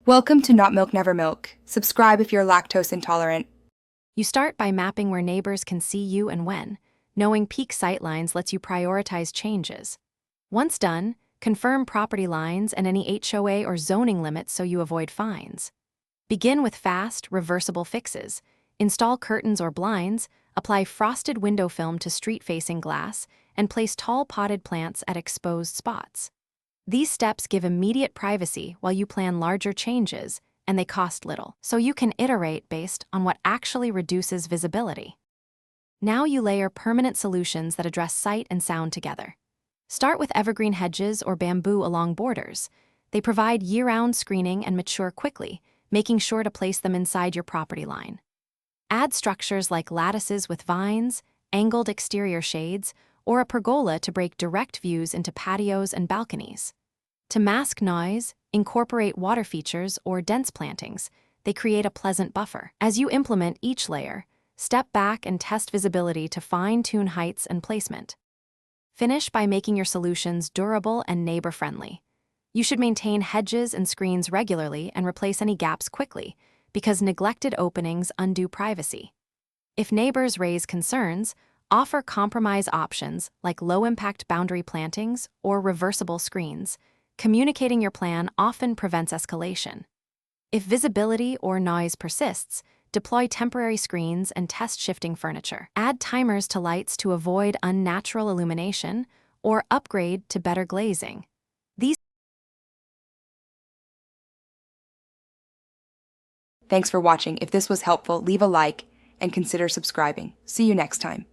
Welcome to Not Milk Never Milk. Subscribe if you're lactose intolerant. You start by mapping where neighbors can see you and when. Knowing peak sightlines lets you prioritize changes. Once done, confirm property lines and any HOA or zoning limits so you avoid fines. Begin with fast, reversible fixes. Install curtains or blinds, apply frosted window film to street-facing glass, and place tall potted plants at exposed spots. These steps give immediate privacy while you plan larger changes, and they cost little, so you can iterate based on what actually reduces visibility. Now you layer permanent solutions that address sight and sound together. Start with evergreen hedges or bamboo along borders. They provide year-round screening and mature quickly, making sure to place them inside your property line. Add structures like lattices with vines, angled exterior shades, or a pergola to break direct views into patios and balconies. To mask noise, incorporate water features or dense plantings. They create a pleasant buffer. As you implement each layer, step back and test visibility to fine-tune heights and placement. Finish by making your solutions durable and neighbor-friendly. You should maintain hedges and screens regularly and replace any gaps quickly, because neglected openings undo privacy. If neighbors raise concerns, offer compromise options like low-impact boundary plantings or reversible screens. Communicating your plan often prevents escalation. If visibility or noise persists, deploy temporary screens and test shifting furniture. Add timers to lights to avoid unnatural illumination or upgrade to better glazing. Thanks for watching. If this was helpful, leave a like and consider subscribing. See you next time.